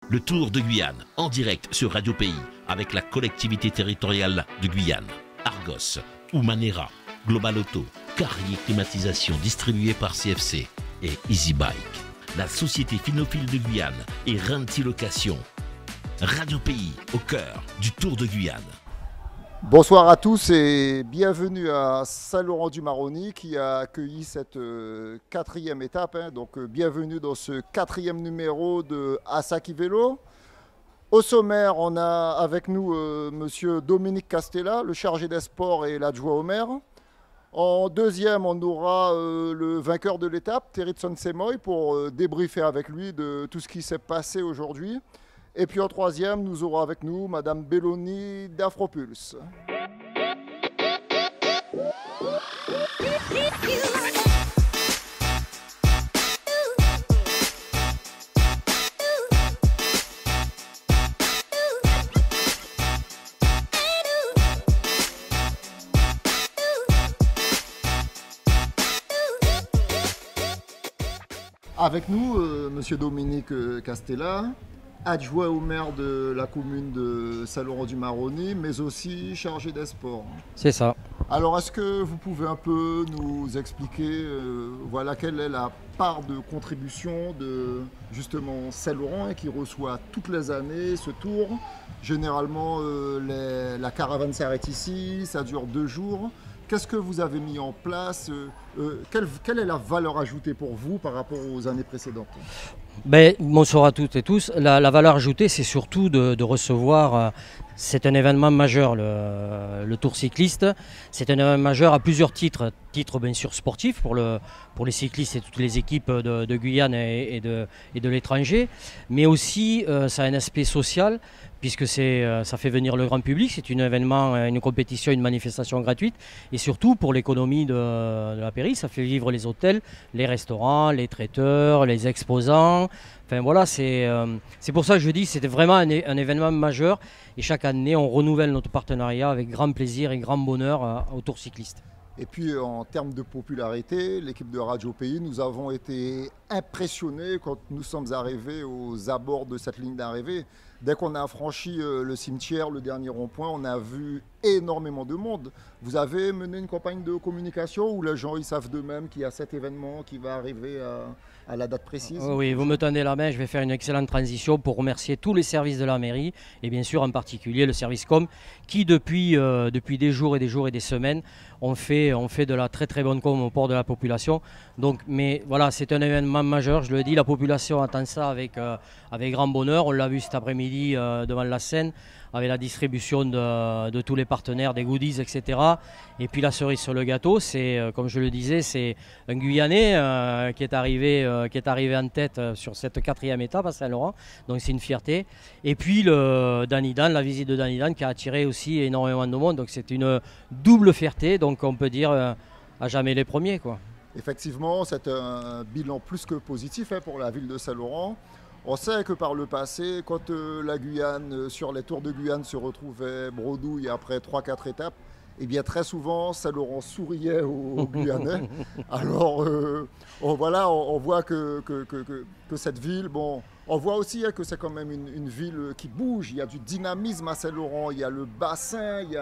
Le Tour de Guyane, en direct sur Radio Pays, avec la collectivité territoriale de Guyane, Argos, Humanera, Global Auto, Carrier Climatisation distribué par CFC et Easy Bike. La société Phinophile de Guyane et Renti Location. Radio Pays, au cœur du Tour de Guyane. Bonsoir à tous et bienvenue à Saint-Laurent-du-Maroni qui a accueilli cette quatrième étape. Donc bienvenue dans ce quatrième numéro de Asaki Vélo. Au sommaire, on a avec nous monsieur Dominique Castella, le chargé des sports et l'adjoint au maire. En deuxième, on aura le vainqueur de l'étape, Teritson Semoy, pour débriefer avec lui de tout ce qui s'est passé aujourd'hui. Et puis en troisième, nous aurons avec nous Madame Belloni d'Afropulse. Avec nous, Monsieur Dominique Castella, adjoint au maire de la commune de Saint-Laurent-du-Maroni, mais aussi chargé des sports. C'est ça. Alors, est-ce que vous pouvez un peu nous expliquer voilà, quelle est la part de contribution de justement Saint-Laurent qui reçoit toutes les années ce tour? Généralement, la caravane s'arrête ici, ça dure 2 jours. Qu'est-ce que vous avez mis en place? Quelle est la valeur ajoutée pour vous par rapport aux années précédentes? Bonsoir à toutes et tous. La valeur ajoutée, c'est surtout de recevoir, c'est un événement majeur, le Tour cycliste. C'est un événement majeur à plusieurs titres. Titre bien sûr sportif pour les cyclistes et toutes les équipes de Guyane et de l'étranger. Mais aussi, ça a un aspect social, puisque ça fait venir le grand public. C'est un événement, une compétition, une manifestation gratuite. Et surtout pour l'économie de la Pairie, ça fait vivre les hôtels, les restaurants, les traiteurs, les exposants. Enfin voilà, c'est pour ça que je dis que c'était vraiment un événement majeur. Et chaque année, on renouvelle notre partenariat avec grand plaisir et grand bonheur au Tour cycliste. Et puis en termes de popularité, l'équipe de Radio Pays, nous avons été impressionnés quand nous sommes arrivés aux abords de cette ligne d'arrivée. Dès qu'on a franchi le cimetière, le dernier rond-point, on a vu énormément de monde. Vous avez mené une campagne de communication où les gens ils savent d'eux-mêmes qu'il y a cet événement qui va arriver à la date précise? Oui, vous me tendez la main, je vais faire une excellente transition pour remercier tous les services de la mairie et bien sûr en particulier le service com qui depuis des jours et des semaines on fait de la très très bonne com au port de la population. Donc, mais voilà, c'est un événement majeur, je le dis, la population attend ça avec grand bonheur. On l'a vu cet après-midi devant la scène avec la distribution de tous les partenaires, des goodies, etc. Et puis la cerise sur le gâteau, c'est, comme je le disais, c'est un Guyanais qui est arrivé en tête sur cette quatrième étape à Saint-Laurent. Donc c'est une fierté. Et puis la visite de Danidan qui a attiré aussi énormément de monde. Donc c'est une double fierté. Donc on peut dire à jamais les premiers, quoi. Effectivement, c'est un bilan plus que positif pour la ville de Saint-Laurent. On sait que par le passé, quand la Guyane, sur les Tours de Guyane, se retrouvait bredouille après 3-4 étapes, eh bien très souvent, Saint-Laurent souriait aux Guyanais. Alors on voit que cette ville, bon, on voit aussi que c'est quand même une ville qui bouge. Il y a du dynamisme à Saint-Laurent, il y a le bassin, il y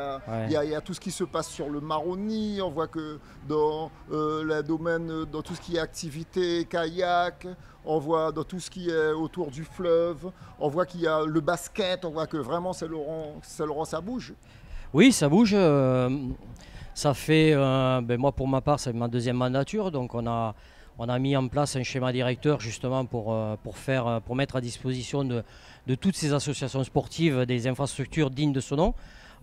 a tout ce qui se passe sur le Maroni. On voit que dans les domaines, dans tout ce qui est activité, kayak, on voit dans tout ce qui est autour du fleuve, on voit qu'il y a le basket, on voit que vraiment Saint-Laurent ça bouge. Oui, ça bouge. Ça fait, moi pour ma part, c'est ma deuxième mandature, donc on a mis en place un schéma directeur justement pour mettre à disposition de toutes ces associations sportives des infrastructures dignes de ce nom.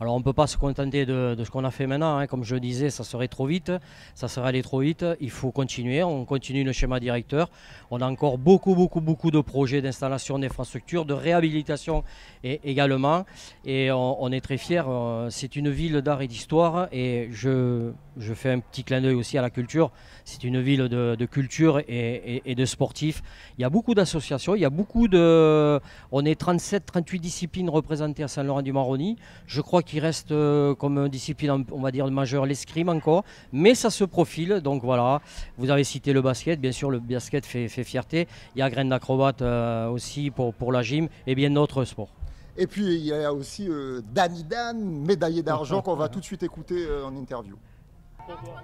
Alors on ne peut pas se contenter de ce qu'on a fait maintenant, comme je le disais, ça serait trop vite, ça serait aller trop vite, il faut continuer, on continue le schéma directeur. On a encore beaucoup de projets d'installation d'infrastructures, de réhabilitation également, et on est très fiers, c'est une ville d'art et d'histoire, et je fais un petit clin d'œil aussi à la culture, c'est une ville de culture et de sportifs. Il y a beaucoup d'associations, on est 37-38 disciplines représentées à Saint-Laurent-du-Maroni, je crois qu'il qui reste comme discipline, on va dire majeure, l'escrime encore, mais ça se profile. Donc voilà, vous avez cité le basket, bien sûr le basket fait fierté. Il y a Graines d'acrobate aussi pour la gym et bien d'autres sports. Et puis il y a aussi Danny Dan, médaillé d'argent, qu'on va tout de suite écouter en interview.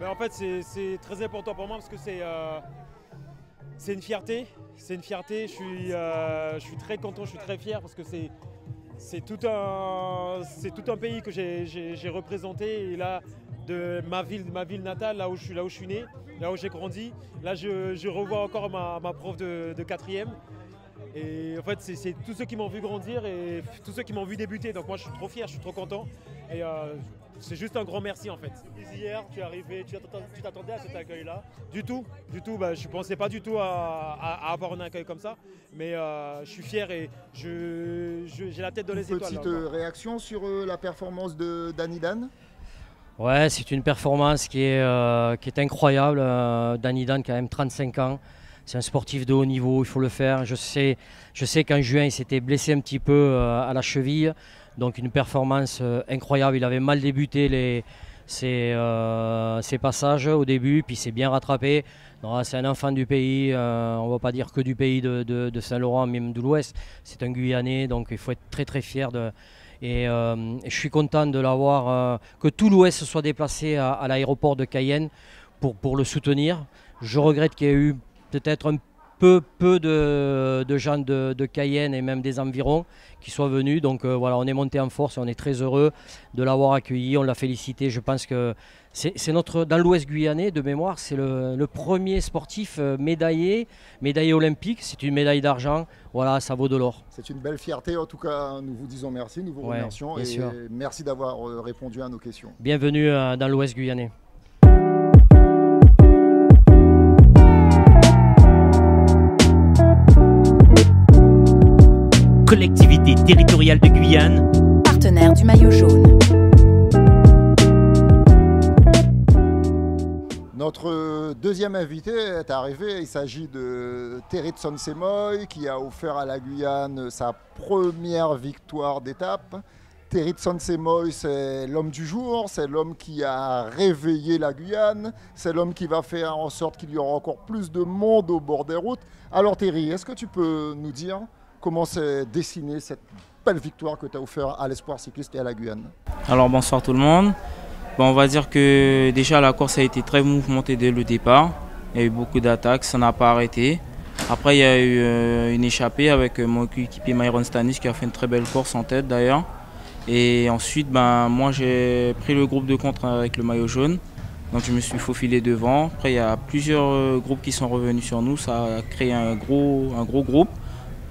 Ben, en fait c'est très important pour moi parce que c'est une fierté. C'est une fierté, je suis très content, je suis très fier parce que c'est tout un pays que j'ai représenté. Et là, de ma ville natale, là où je suis né, là où j'ai grandi, là je revois encore ma prof de 4e. Et en fait, c'est tous ceux qui m'ont vu grandir et tous ceux qui m'ont vu débuter. Donc moi, je suis trop fier, je suis trop content. Et c'est juste un grand merci en fait. Hier, tu es arrivé, tu t'attendais à cet accueil-là? Du tout. Bah, je ne pensais pas du tout à avoir un accueil comme ça. Mais je suis fier et j'ai la tête dans les étoiles. Petite réaction sur la performance de Danny Dan? Ouais, c'est une performance qui est incroyable. Danny Dan, quand même 35 ans. C'est un sportif de haut niveau, il faut le faire. Je sais qu'en juin, il s'était blessé un petit peu à la cheville. Donc une performance incroyable. Il avait mal débuté ses passages au début, puis il s'est bien rattrapé. C'est un enfant du pays, on ne va pas dire que du pays de Saint-Laurent, même de l'Ouest. C'est un Guyanais, donc il faut être très très fier Et je suis content de l'avoir, que tout l'Ouest soit déplacé à l'aéroport de Cayenne pour le soutenir. Je regrette qu'il y ait eu peut-être un peu de gens de Cayenne et même des environs qui soient venus. Donc voilà, on est monté en force et on est très heureux de l'avoir accueilli. On l'a félicité. Je pense que c'est dans l'Ouest guyanais, de mémoire, c'est le premier sportif médaillé olympique. C'est une médaille d'argent. Voilà, ça vaut de l'or. C'est une belle fierté. En tout cas, nous vous disons merci, nous vous remercions. Et sûr. Merci d'avoir répondu à nos questions. Bienvenue dans l'Ouest guyanais. Collectivité territoriale de Guyane, partenaire du maillot jaune. Notre deuxième invité est arrivé, il s'agit de Terry Tsonsemoy qui a offert à la Guyane sa première victoire d'étape. Terry Tsonsemoy, c'est l'homme du jour, c'est l'homme qui a réveillé la Guyane, c'est l'homme qui va faire en sorte qu'il y aura encore plus de monde au bord des routes. Alors Terry, est-ce que tu peux nous dire comment s'est dessinée cette belle victoire que tu as offert à l'Espoir cycliste et à la Guyane? Alors bonsoir tout le monde. On va dire que déjà la course a été très mouvementée dès le départ. Il y a eu beaucoup d'attaques, ça n'a pas arrêté. Après il y a eu une échappée avec mon coéquipier Myron Stanis qui a fait une très belle course en tête d'ailleurs. Et ensuite moi j'ai pris le groupe de contre avec le maillot jaune. Donc je me suis faufilé devant. Après il y a plusieurs groupes qui sont revenus sur nous. Ça a créé un gros groupe.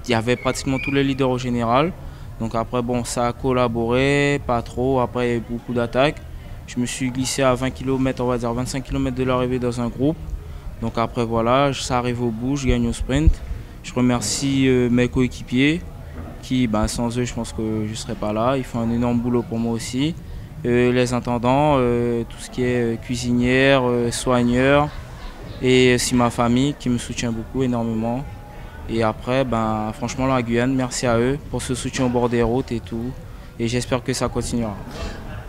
Il y avait pratiquement tous les leaders au général. Donc après, ça a collaboré, pas trop. Après, il y a eu beaucoup d'attaques. Je me suis glissé à 20 km, on va dire 25 km de l'arrivée dans un groupe. Donc après, voilà, ça arrive au bout, je gagne au sprint. Je remercie mes coéquipiers qui, sans eux, je pense que je ne serais pas là. Ils font un énorme boulot pour moi aussi. Les intendants, tout ce qui est cuisinière, soigneur. Et aussi ma famille qui me soutient beaucoup, énormément. Et après, franchement, la Guyane, merci à eux pour ce soutien au bord des routes et tout. Et j'espère que ça continuera.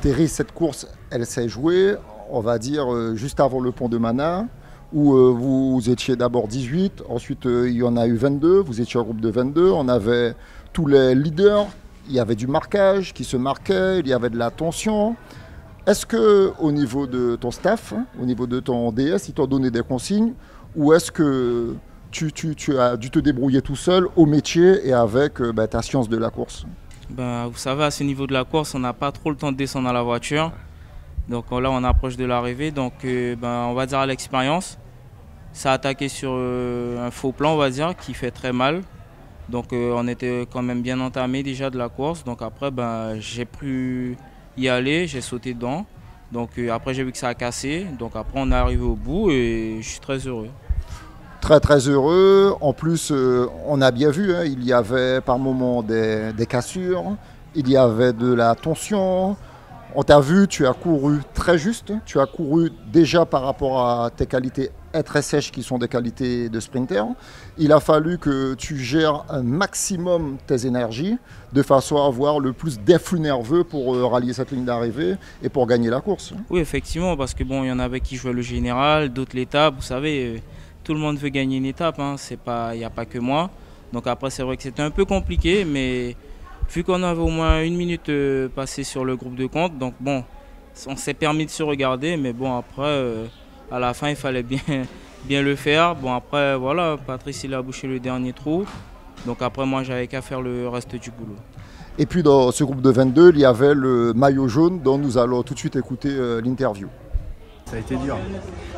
Terry, cette course, elle s'est jouée, on va dire, juste avant le pont de Mana, où vous étiez d'abord 18, ensuite il y en a eu 22, vous étiez un groupe de 22, on avait tous les leaders, il y avait du marquage qui se marquait, il y avait de la tension. Est-ce qu'au niveau de ton staff, au niveau de ton DS, ils t'ont donné des consignes, ou est-ce que tu as dû te débrouiller tout seul au métier et avec ta science de la course? Vous savez, à ce niveau de la course, on n'a pas trop le temps de descendre à la voiture. Donc là, on approche de l'arrivée. Donc on va dire à l'expérience, ça a attaqué sur un faux plan, on va dire, qui fait très mal. Donc on était quand même bien entamé déjà de la course. Donc après, j'ai pu y aller, j'ai sauté dedans. Donc après, j'ai vu que ça a cassé. Donc après, on est arrivé au bout et je suis très heureux. Très très heureux. En plus, on a bien vu, il y avait par moments des cassures, il y avait de la tension. On t'a vu, tu as couru très juste, tu as couru déjà par rapport à tes qualités est très sèche, qui sont des qualités de sprinter. Il a fallu que tu gères un maximum tes énergies de façon à avoir le plus d'influx nerveux pour rallier cette ligne d'arrivée et pour gagner la course. Oui, effectivement, parce que bon, il y en avait qui jouaient le général, d'autres l'étape. Vous savez, tout le monde veut gagner une étape, hein. Il n'y a pas que moi. Donc après, c'est vrai que c'était un peu compliqué, mais vu qu'on avait au moins une minute passée sur le groupe de compte, donc bon, on s'est permis de se regarder, mais bon, après, à la fin, il fallait bien le faire. Bon, après, voilà, Patrice, il a bouché le dernier trou. Donc après, moi, j'avais qu'à faire le reste du boulot. Et puis, dans ce groupe de 22, il y avait le maillot jaune dont nous allons tout de suite écouter l'interview. Ça a été dur.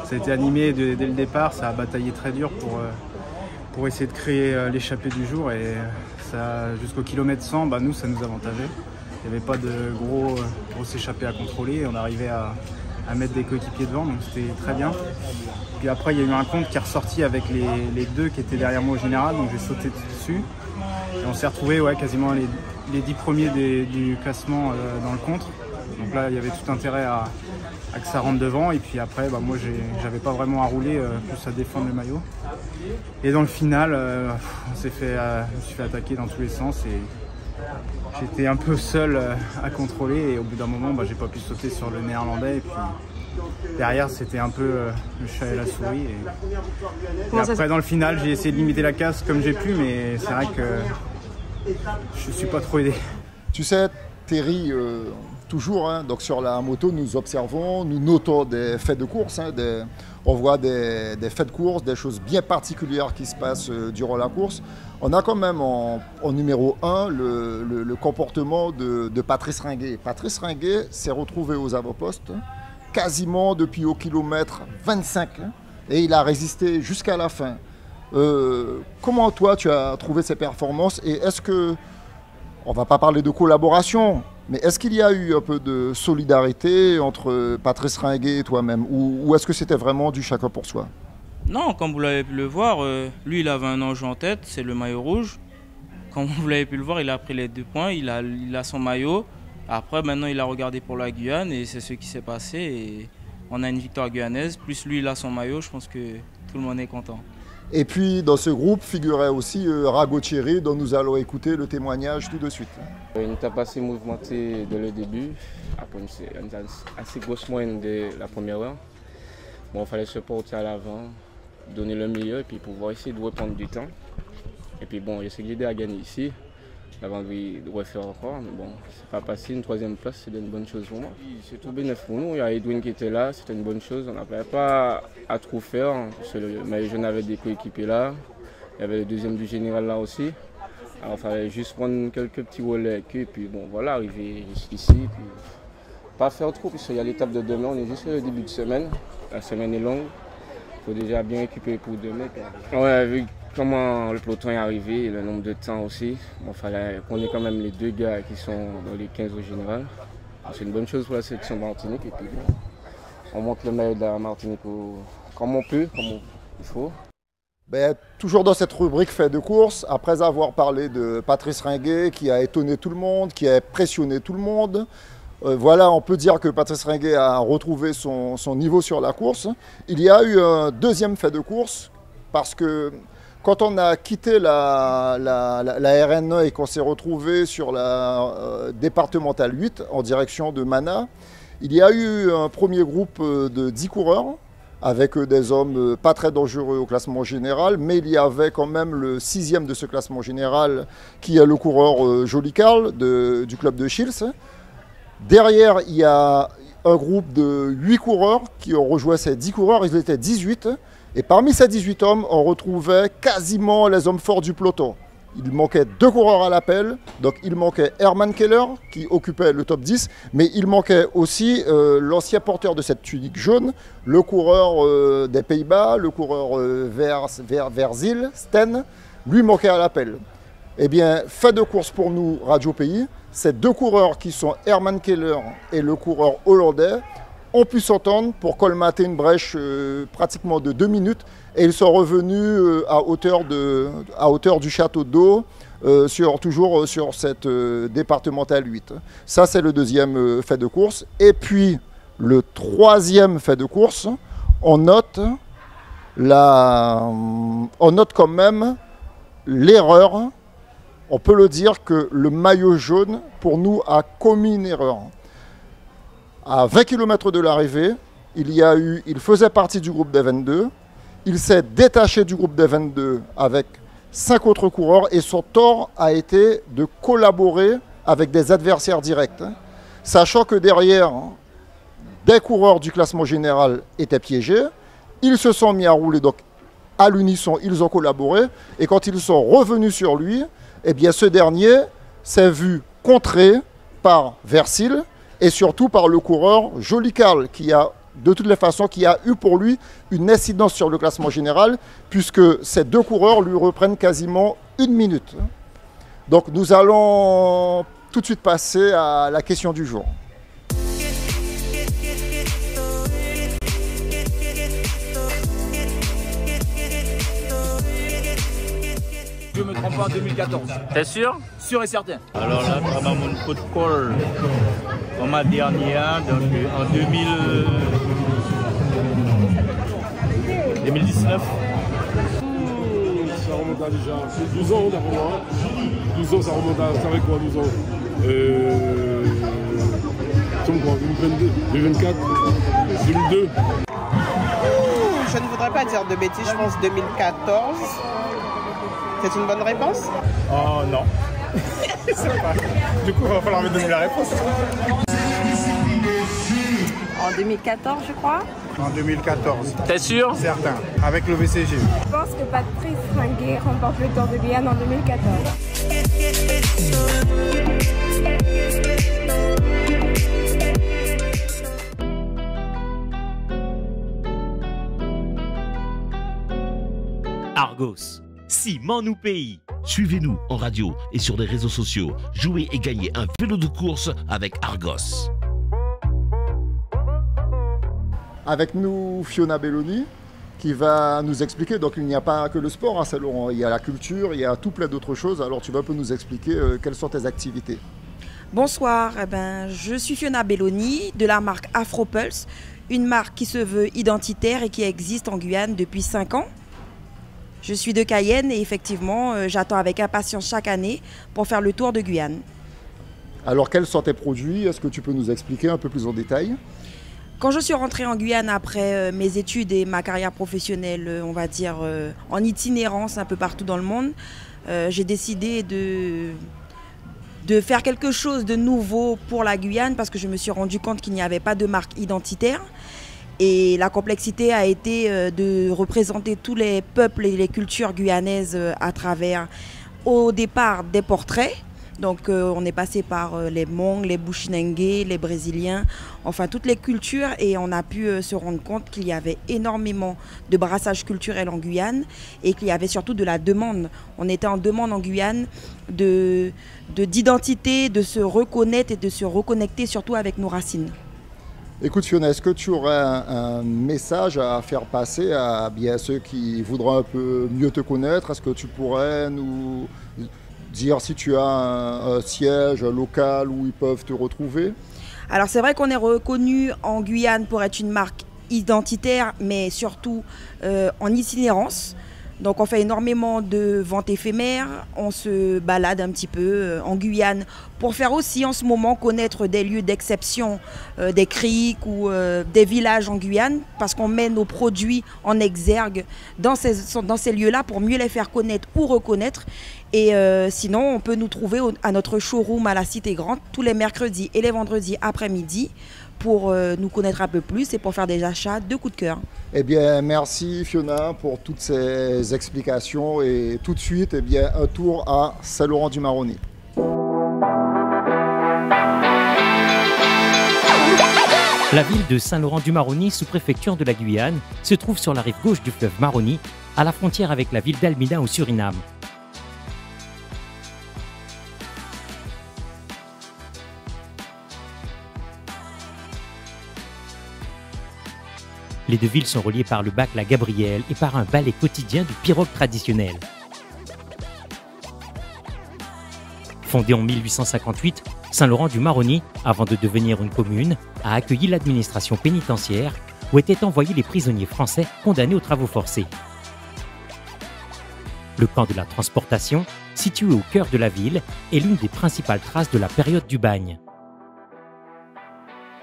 Ça a été animé dès le départ. Ça a bataillé très dur pour essayer de créer l'échappée du jour. Et jusqu'au kilomètre 100, nous, ça nous avantageait. Il n'y avait pas de grosses échappées à contrôler. On arrivait à mettre des coéquipiers devant, donc c'était très bien. Puis après, il y a eu un compte qui est ressorti avec les deux qui étaient derrière moi au général, donc j'ai sauté dessus. Et on s'est retrouvé quasiment les 10 premiers du classement dans le contre. Donc là, il y avait tout intérêt à que ça rentre devant. Et puis après, moi, j'avais pas vraiment à rouler, plus à défendre le maillot. Et dans le final, je me suis fait attaquer dans tous les sens. Et j'étais un peu seul à contrôler et au bout d'un moment, j'ai pas pu sauter sur le néerlandais. Et puis derrière, c'était un peu le chat et la souris. Et après, dans le final, j'ai essayé de limiter la casse comme j'ai pu, mais c'est vrai que je suis pas trop aidé. Tu sais, Thierry, toujours, donc sur la moto, nous observons, nous notons des faits de course. On voit des faits de course, des choses bien particulières qui se passent durant la course. On a quand même en numéro 1 le comportement de Patrice Ringuet. Patrice Ringuet s'est retrouvé aux avant-postes quasiment depuis au kilomètre 25 et il a résisté jusqu'à la fin. Comment toi tu as trouvé ces performances et est-ce que, on ne va pas parler de collaboration, mais est-ce qu'il y a eu un peu de solidarité entre Patrice Ringuet et toi-même ou est-ce que c'était vraiment du chacun pour soi? Non, comme vous l'avez pu le voir, lui il avait un enjeu en tête, c'est le maillot rouge. Comme vous l'avez pu le voir, il a pris les 2 points, il a son maillot. Après, maintenant il a regardé pour la Guyane et c'est ce qui s'est passé. Et on a une victoire guyanaise, plus lui il a son maillot, je pense que tout le monde est content. Et puis dans ce groupe figurait aussi Rago Thierry dont nous allons écouter le témoignage tout de suite. Une étape assez mouvementée dès le début, après une assez grosse moyenne de la première heure. Bon, il fallait se porter à l'avant, donner le meilleur et puis pouvoir essayer de reprendre du temps. Et puis bon, j'ai essayé de l'aider à gagner ici, avant de refaire encore, mais bon, c'est pas passé. Une 3e place, c'est une bonne chose pour moi. C'est tout bénéfice pour nous, il y a Edwin qui était là, c'était une bonne chose. On n'avait pas à trop faire, parce que le maillot jaune avait des coéquipiers là, il y avait le 2e du général là aussi. Alors il fallait juste prendre quelques petits relais avec eux, et puis bon, voilà, arriver jusqu'ici. Puis pas faire trop, puisqu'il y a l'étape de demain, on est juste au début de semaine, la semaine est longue. Il faut déjà bien récupérer pour demain. Ouais, vu comment le peloton est arrivé et le nombre de temps aussi, il fallait qu'on ait quand même les 2 gars qui sont dans les 15 au général. C'est une bonne chose pour la sélection Martinique et puis on monte le maillot de la Martinique comme on peut, comme il faut. Toujours dans cette rubrique fait de course, après avoir parlé de Patrice Ringuet qui a étonné tout le monde, qui a impressionné tout le monde, voilà, on peut dire que Patrice Ringuet a retrouvé son niveau sur la course. Il y a eu un 2e fait de course parce que quand on a quitté la RN1 et qu'on s'est retrouvé sur la départementale 8 en direction de Mana, il y a eu un premier groupe de 10 coureurs avec des hommes pas très dangereux au classement général, mais il y avait quand même le 6e de ce classement général qui est le coureur Joli Carl du club de Chils. Derrière, il y a un groupe de 8 coureurs qui ont rejoint ces 10 coureurs, ils étaient 18. Et parmi ces 18 hommes, on retrouvait quasiment les hommes forts du peloton. Il manquait 2 coureurs à l'appel, donc il manquait Herman Keller qui occupait le top 10, mais il manquait aussi l'ancien porteur de cette tunique jaune, le coureur des Pays-Bas, le coureur Verzil, Sten, lui manquait à l'appel. Eh bien, fait de course pour nous, Radio Pays, ces 2 coureurs qui sont Herman Keller et le coureur hollandais ont pu s'entendre pour colmater une brèche pratiquement de 2 minutes et ils sont revenus à hauteur du château d'eau, toujours sur cette départementale 8. Ça, c'est le 2e fait de course. Et puis, le 3e fait de course, on note On note quand même l'erreur. On peut le dire que le maillot jaune, pour nous, a commis une erreur. À 20 km de l'arrivée, il faisait partie du groupe des 22. Il s'est détaché du groupe des 22 avec 5 autres coureurs et son tort a été de collaborer avec des adversaires directs. Sachant que derrière, des coureurs du classement général étaient piégés. Ils se sont mis à rouler, donc à l'unisson, ils ont collaboré. Et quand ils sont revenus sur lui, eh bien, ce dernier s'est vu contré par Versil et surtout par le coureur Joli Carl, qui a de toutes les façons, qui a eu pour lui une incidence sur le classement général, puisque ces deux coureurs lui reprennent quasiment 1 minute. Donc nous allons tout de suite passer à la question du jour. Je me trompe pas, en 2014. T'es sûr? Sûr et certain. Alors là, pendant mon coup de col, en ma dernière, donc en 2019. Ça remonte à déjà 12 ans d'abord. 12 ans, ça remonte à, ça fait quoi, 12 ans sommes quoi, 2022, 2024, 2002. Je ne voudrais pas dire de bêtises, je pense 2014. C'est une bonne réponse? Oh non. Je sais pas. Du coup, il va falloir me donner la réponse. En 2014, je crois. En 2014. T'es sûr? Certain. Avec le VCG. Je pense que Patrice Ringuet remporte le Tour de Guyane en 2014. Argos, ciment nous pays. Suivez-nous en radio et sur les réseaux sociaux. Jouez et gagnez un vélo de course avec Argos. Avec nous, Fiona Belloni, qui va nous expliquer. Donc il n'y a pas que le sport à Saint-Laurent, il y a la culture, il y a tout plein d'autres choses. Alors tu vas un peu nous expliquer quelles sont tes activités. Bonsoir, je suis Fiona Belloni de la marque Afropulse, une marque qui se veut identitaire et qui existe en Guyane depuis 5 ans. Je suis de Cayenne et effectivement, j'attends avec impatience chaque année pour faire le tour de Guyane. Alors quels sont tes produits? Est-ce que tu peux nous expliquer un peu plus en détail? Quand je suis rentrée en Guyane après mes études et ma carrière professionnelle, on va dire en itinérance un peu partout dans le monde, j'ai décidé de faire quelque chose de nouveau pour la Guyane parce que je me suis rendu compte qu'il n'y avait pas de marque identitaire. Et la complexité a été de représenter tous les peuples et les cultures guyanaises à travers, au départ, des portraits. Donc on est passé par les Hmong, les Bushinengue, les Brésiliens, enfin toutes les cultures. Et on a pu se rendre compte qu'il y avait énormément de brassage culturel en Guyane et qu'il y avait surtout de la demande. On était en demande en Guyane d'identité, de se reconnaître et de se reconnecter surtout avec nos racines. Écoute Fiona, est-ce que tu aurais un message à faire passer à bien ceux qui voudraient un peu mieux te connaître? Est-ce que tu pourrais nous dire si tu as un siège local où ils peuvent te retrouver? Alors c'est vrai qu'on est reconnu en Guyane pour être une marque identitaire, mais surtout en itinérance. Donc on fait énormément de ventes éphémères, on se balade un petit peu en Guyane pour faire aussi en ce moment connaître des lieux d'exception, des criques ou des villages en Guyane, parce qu'on met nos produits en exergue dans ces lieux-là pour mieux les faire connaître ou reconnaître. Et sinon, on peut nous trouver à notre showroom à la Cité Grande tous les mercredis et les vendredis après-midi pour nous connaître un peu plus et pour faire des achats de coup de cœur. Eh bien, merci Fiona pour toutes ces explications et tout de suite, eh bien, un tour à Saint-Laurent-du-Maroni. La ville de Saint-Laurent-du-Maroni, sous-préfecture de la Guyane, se trouve sur la rive gauche du fleuve Maroni, à la frontière avec la ville d'Almina au Suriname. Les deux villes sont reliées par le bac La Gabrielle et par un ballet quotidien du pirogue traditionnel. Fondée en 1858, Saint-Laurent-du-Maroni, avant de devenir une commune, a accueilli l'administration pénitentiaire où étaient envoyés les prisonniers français condamnés aux travaux forcés. Le camp de la transportation, situé au cœur de la ville, est l'une des principales traces de la période du bagne.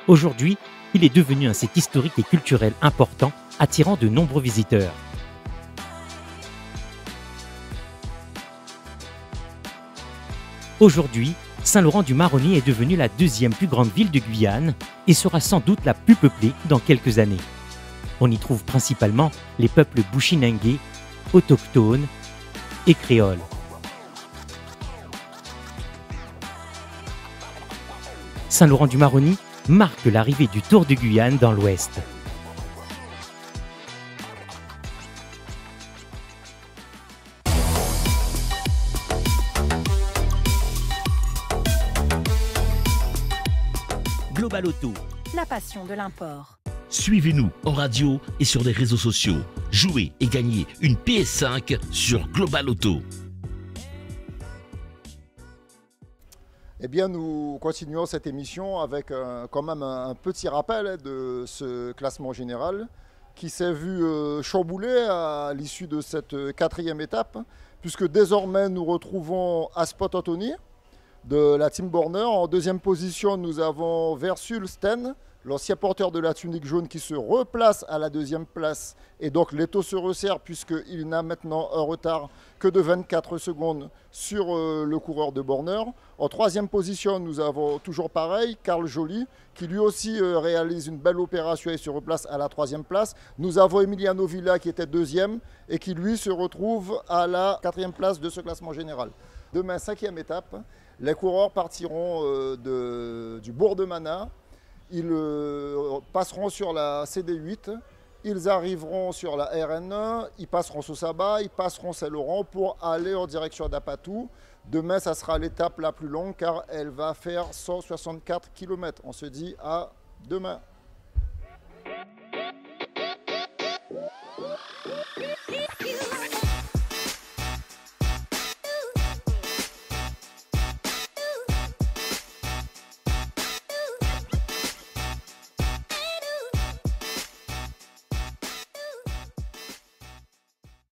Aujourd'hui, il est devenu un site historique et culturel important, attirant de nombreux visiteurs. Aujourd'hui, Saint-Laurent-du-Maroni est devenue la deuxième plus grande ville de Guyane et sera sans doute la plus peuplée dans quelques années. On y trouve principalement les peuples bushinengués, autochtones et créoles. Saint-Laurent-du-Maroni marque l'arrivée du Tour de Guyane dans l'Ouest. Global Auto. La passion de l'import. Suivez-nous en radio et sur les réseaux sociaux. Jouez et gagnez une PS5 sur Global Auto. Eh bien, nous continuons cette émission avec quand même un petit rappel de ce classement général qui s'est vu chambouler à l'issue de cette quatrième étape, puisque désormais nous retrouvons Aspot Anthony de la Team Borner. En deuxième position, nous avons Versul Sten, l'ancien porteur de la tunique jaune qui se replace à la deuxième place. Et donc l'étau se resserre puisqu'il n'a maintenant un retard que de 24 secondes sur le coureur de Borner. En troisième position, nous avons toujours pareil, Carl Joly, qui lui aussi réalise une belle opération et se replace à la troisième place. Nous avons Emiliano Villa qui était deuxième et qui lui se retrouve à la quatrième place de ce classement général. Demain, cinquième étape, les coureurs partiront du bourg de Mana. Ils passeront sur la CD8, ils arriveront sur la RN1, ils passeront Sosaba, ils passeront Saint-Laurent pour aller en direction d'Apatou. Demain, ça sera l'étape la plus longue car elle va faire 164 km. On se dit à demain.